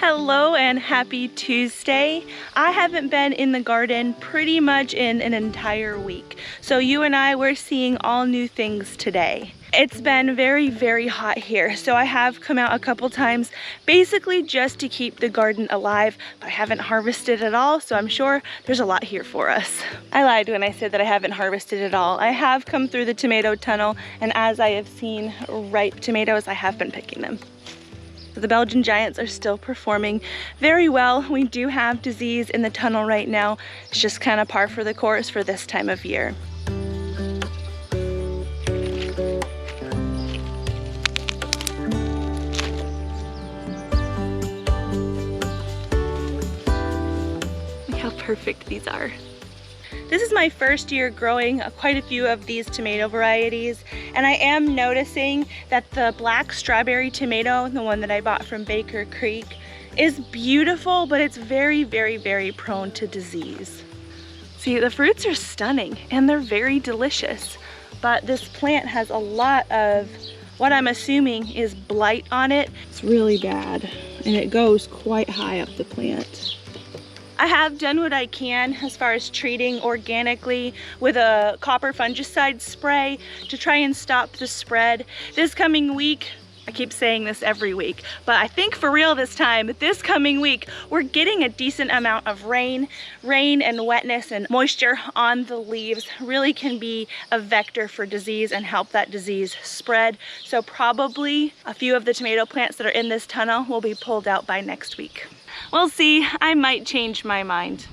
Hello and happy Tuesday. I haven't been in the garden pretty much in an entire week. So you and I, we're seeing all new things today. It's been very, very hot here. So I have come out a couple times basically just to keep the garden alive, but I haven't harvested at all. So I'm sure there's a lot here for us. I lied when I said that I haven't harvested at all. I have come through the tomato tunnel, and as I have seen ripe tomatoes, I have been picking them. The Belgian giants are still performing very well. We do have disease in the tunnel right now. It's just kind of par for the course for this time of year. Look how perfect these are. This is my first year growing quite a few of these tomato varieties, and I am noticing that the black strawberry tomato, the one that I bought from Baker Creek, is beautiful, but it's very, very, very prone to disease. See, the fruits are stunning and they're very delicious, but this plant has a lot of what I'm assuming is blight on it. It's really bad, and it goes quite high up the plant. I have done what I can as far as treating organically with a copper fungicide spray to try and stop the spread. This coming week, I keep saying this every week, but I think for real this time, this coming week, we're getting a decent amount of rain. Rain and wetness and moisture on the leaves really can be a vector for disease and help that disease spread. So probably a few of the tomato plants that are in this tunnel will be pulled out by next week. We'll see, I might change my mind.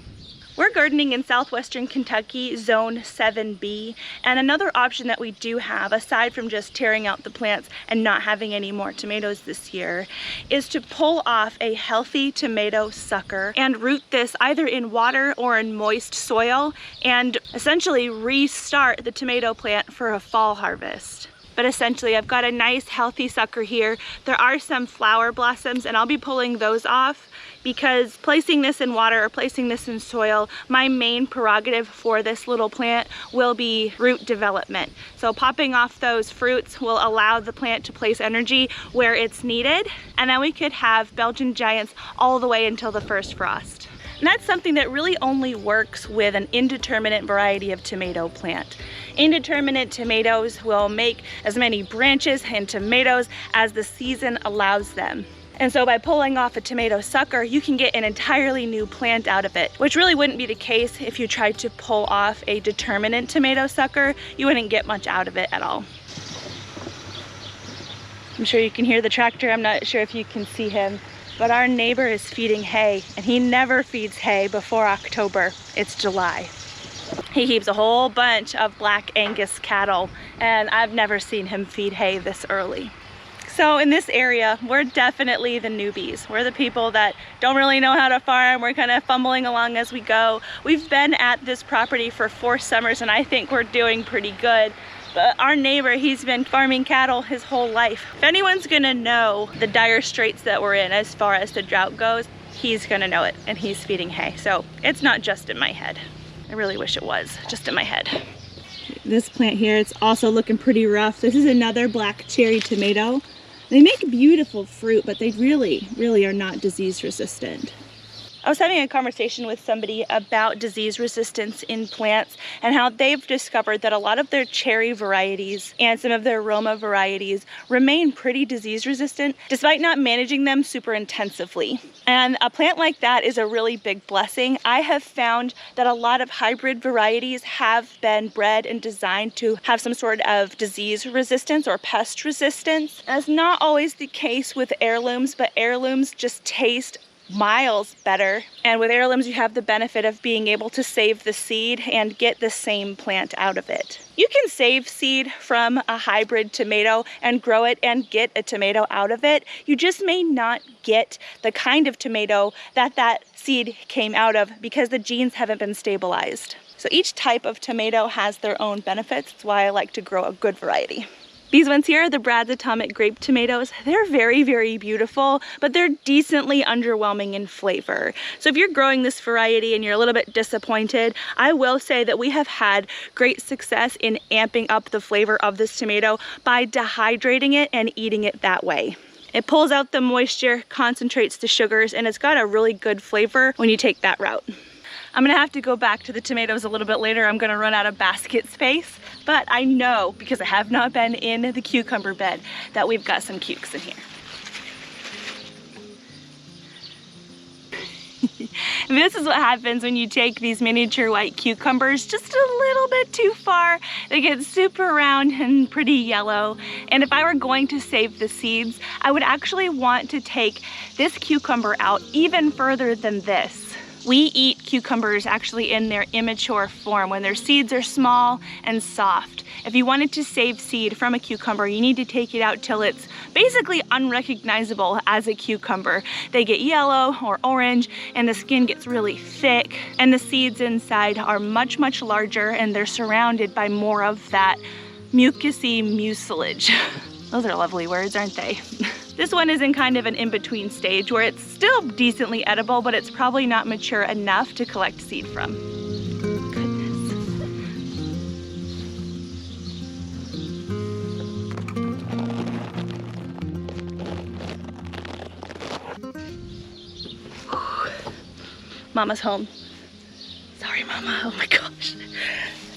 We're gardening in southwestern Kentucky, zone 7B, and another option that we do have, aside from just tearing out the plants and not having any more tomatoes this year, is to pull off a healthy tomato sucker and root this either in water or in moist soil and essentially restart the tomato plant for a fall harvest. But essentially, I've got a nice healthy sucker here. There are some flower blossoms, and I'll be pulling those off because placing this in water or placing this in soil, my main prerogative for this little plant will be root development. So popping off those fruits will allow the plant to place energy where it's needed, and then we could have Belgian giants all the way until the first frost. And that's something that really only works with an indeterminate variety of tomato plant. Indeterminate tomatoes will make as many branches and tomatoes as the season allows them. And so by pulling off a tomato sucker, you can get an entirely new plant out of it, which really wouldn't be the case if you tried to pull off a determinate tomato sucker. You wouldn't get much out of it at all. I'm sure you can hear the tractor. I'm not sure if you can see him, but our neighbor is feeding hay, and he never feeds hay before October. It's July. He keeps a whole bunch of Black Angus cattle, and I've never seen him feed hay this early. So in this area, we're definitely the newbies. We're the people that don't really know how to farm. We're kind of fumbling along as we go. We've been at this property for 4 summers, and I think we're doing pretty good. But our neighbor, he's been farming cattle his whole life. If anyone's gonna know the dire straits that we're in as far as the drought goes, he's gonna know it, and he's feeding hay. So it's not just in my head. I really wish it was just in my head. This plant here, it's also looking pretty rough. This is another black cherry tomato. They make beautiful fruit, but they really, really are not disease resistant. I was having a conversation with somebody about disease resistance in plants and how they've discovered that a lot of their cherry varieties and some of their Roma varieties remain pretty disease resistant despite not managing them super intensively. And a plant like that is a really big blessing. I have found that a lot of hybrid varieties have been bred and designed to have some sort of disease resistance or pest resistance. That's not always the case with heirlooms, but heirlooms just taste miles better. And with heirlooms, you have the benefit of being able to save the seed and get the same plant out of it. You can save seed from a hybrid tomato and grow it and get a tomato out of it. You just may not get the kind of tomato that that seed came out of because the genes haven't been stabilized. So each type of tomato has their own benefits. That's why I like to grow a good variety. These ones here are the Brad's Atomic Grape tomatoes. They're very, very beautiful, but they're decently underwhelming in flavor. So if you're growing this variety and you're a little bit disappointed, I will say that we have had great success in amping up the flavor of this tomato by dehydrating it and eating it that way. It pulls out the moisture, concentrates the sugars, and it's got a really good flavor when you take that route. I'm gonna have to go back to the tomatoes a little bit later. I'm gonna run out of basket space, but I know, because I have not been in the cucumber bed, that we've got some cukes in here. This is what happens when you take these miniature white cucumbers just a little bit too far. They get super round and pretty yellow. And if I were going to save the seeds, I would actually want to take this cucumber out even further than this. We eat cucumbers actually in their immature form when their seeds are small and soft. If you wanted to save seed from a cucumber, you need to take it out till it's basically unrecognizable as a cucumber. They get yellow or orange and the skin gets really thick and the seeds inside are much, much larger and they're surrounded by more of that mucusy mucilage. Those are lovely words, aren't they? This one is in kind of an in-between stage where it's still decently edible, but it's probably not mature enough to collect seed from. Mama's home. Sorry, Mama. Oh my gosh.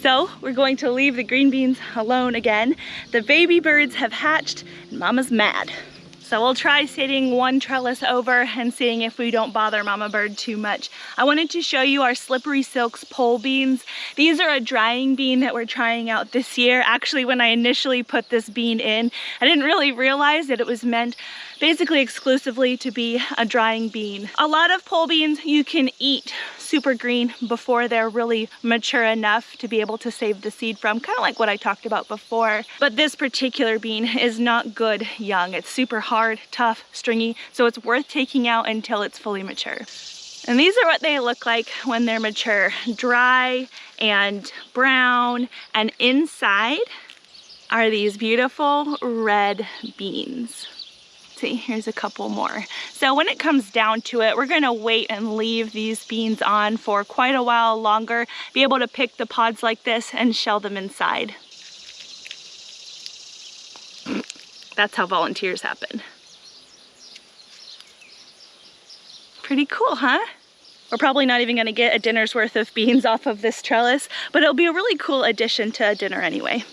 So we're going to leave the green beans alone again. The baby birds have hatched and Mama's mad. So we'll try sitting one trellis over and seeing if we don't bother Mama Bird too much. I wanted to show you our Slippery Silks pole beans. These are a drying bean that we're trying out this year. Actually, when I initially put this bean in, I didn't really realize that it was meant basically exclusively to be a drying bean. A lot of pole beans you can eat super green before they're really mature enough to be able to save the seed from, kind of like what I talked about before. But this particular bean is not good young. It's super hard, tough, stringy, so it's worth taking out until it's fully mature. And these are what they look like when they're mature. Dry and brown, and inside are these beautiful red beans. See, here's a couple more. So when it comes down to it, we're gonna wait and leave these beans on for quite a while longer, be able to pick the pods like this and shell them inside. That's how volunteers happen. Pretty cool, huh? We're probably not even gonna get a dinner's worth of beans off of this trellis, but it'll be a really cool addition to dinner anyway.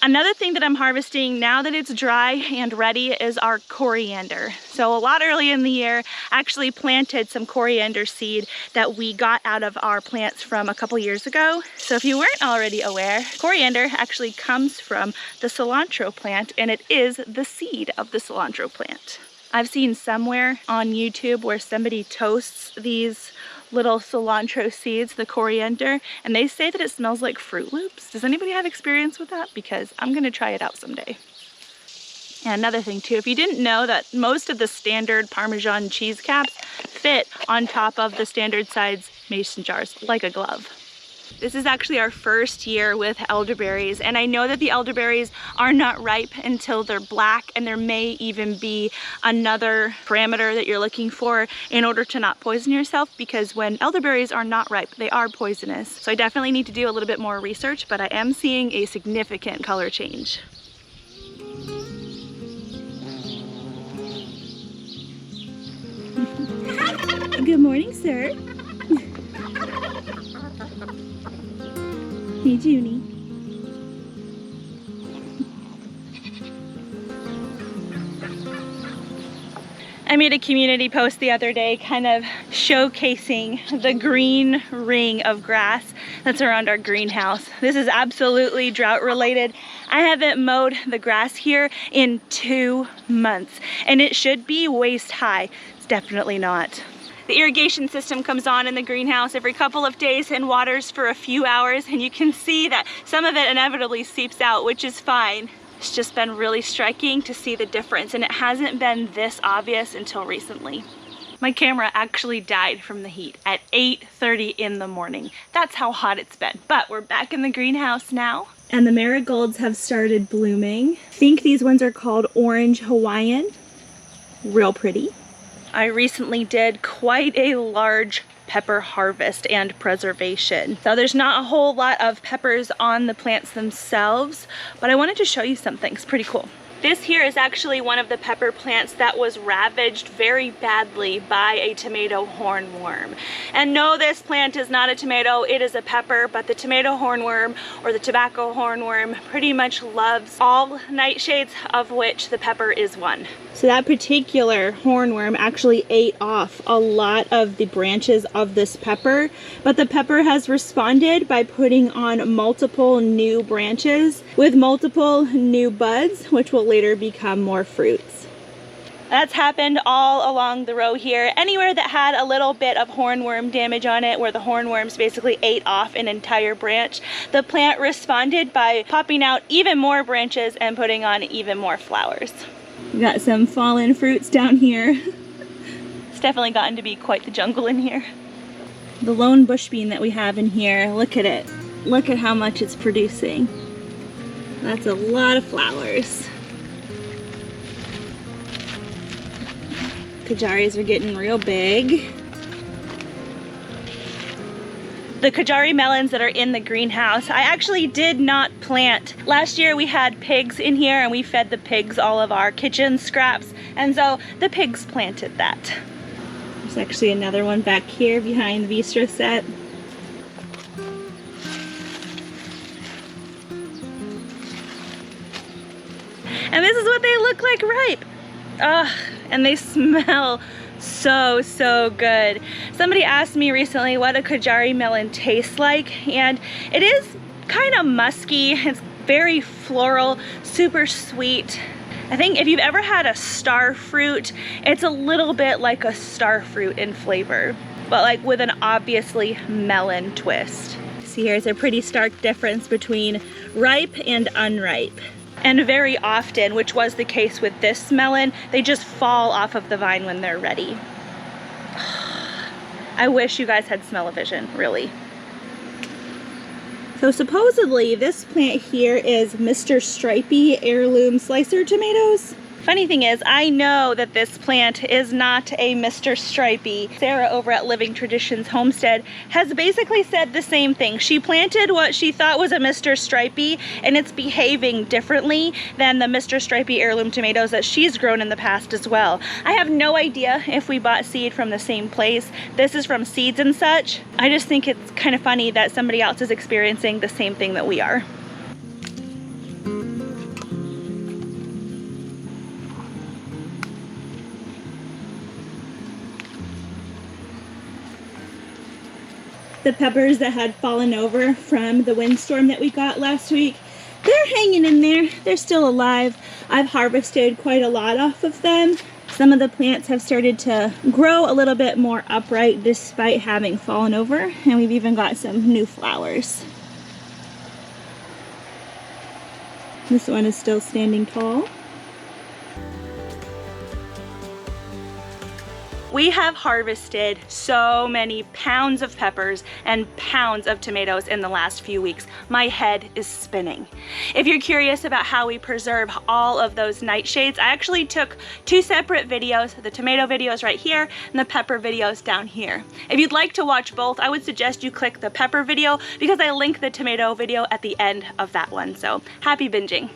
Another thing that I'm harvesting now that it's dry and ready is our coriander. So a lot early in the year, I actually planted some coriander seed that we got out of our plants from a couple years ago. So if you weren't already aware, coriander actually comes from the cilantro plant, and it is the seed of the cilantro plant. I've seen somewhere on YouTube where somebody toasts these little cilantro seeds, the coriander, and they say that it smells like Fruit Loops. Does anybody have experience with that? Because I'm gonna try it out someday. And another thing too, if you didn't know that most of the standard Parmesan cheese caps fit on top of the standard size mason jars like a glove. This is actually our first year with elderberries, and I know that the elderberries are not ripe until they're black, and there may even be another parameter that you're looking for in order to not poison yourself, because when elderberries are not ripe, they are poisonous. So I definitely need to do a little bit more research, but I am seeing a significant color change. Good morning, sir. Hey, Junie. I made a community post the other day kind of showcasing the green ring of grass that's around our greenhouse. This is absolutely drought related. I haven't mowed the grass here in 2 months, and it should be waist high. It's definitely not. The irrigation system comes on in the greenhouse every couple of days and waters for a few hours, and you can see that some of it inevitably seeps out, which is fine. It's just been really striking to see the difference, and it hasn't been this obvious until recently. My camera actually died from the heat at 8:30 in the morning. That's how hot it's been. But we're back in the greenhouse now, and the marigolds have started blooming. I think these ones are called Orange Hawaiian. Real pretty. I recently did quite a large pepper harvest and preservation. So there's not a whole lot of peppers on the plants themselves, but I wanted to show you something. It's pretty cool. This here is actually one of the pepper plants that was ravaged very badly by a tomato hornworm. And no, this plant is not a tomato, it is a pepper, but the tomato hornworm or the tobacco hornworm pretty much loves all nightshades, of which the pepper is one. So that particular hornworm actually ate off a lot of the branches of this pepper, but the pepper has responded by putting on multiple new branches with multiple new buds, which will later become more fruits. That's happened all along the row here. Anywhere that had a little bit of hornworm damage on it, where the hornworms basically ate off an entire branch, the plant responded by popping out even more branches and putting on even more flowers. We got some fallen fruits down here. It's definitely gotten to be quite the jungle in here. The lone bush bean that we have in here, look at it. Look at how much it's producing. That's a lot of flowers. Kajaris are getting real big. The Kajari melons that are in the greenhouse, I actually did not plant. Last year we had pigs in here and we fed the pigs all of our kitchen scraps, and so the pigs planted that. There's actually another one back here behind the Vistra set. And this is what they look like ripe. And they smell so good. Somebody asked me recently what a Kajari melon tastes like, and it is kind of musky. It's very floral, super sweet. I think if you've ever had a star fruit, it's a little bit like a star fruit in flavor, but like with an obviously melon twist. See, here's a pretty stark difference between ripe and unripe. And very often, which was the case with this melon, they just fall off of the vine when they're ready. I wish you guys had smell-o-vision, really. So supposedly this plant here is Mr. Stripey heirloom slicer tomatoes. Funny thing is, I know that this plant is not a Mr. Stripey. Sarah over at Living Traditions Homestead has basically said the same thing. She planted what she thought was a Mr. Stripey, and it's behaving differently than the Mr. Stripey heirloom tomatoes that she's grown in the past as well. I have no idea if we bought seed from the same place. This is from Seeds and Such. I just think it's kind of funny that somebody else is experiencing the same thing that we are. The peppers that had fallen over from the windstorm that we got last week, they're hanging in there. They're still alive. I've harvested quite a lot off of them. Some of the plants have started to grow a little bit more upright despite having fallen over, and we've even got some new flowers. This one is still standing tall. We have harvested so many pounds of peppers and pounds of tomatoes in the last few weeks. My head is spinning. If you're curious about how we preserve all of those nightshades, I actually took two separate videos, the tomato videos right here and the pepper videos down here. If you'd like to watch both, I would suggest you click the pepper video because I link the tomato video at the end of that one. So happy binging.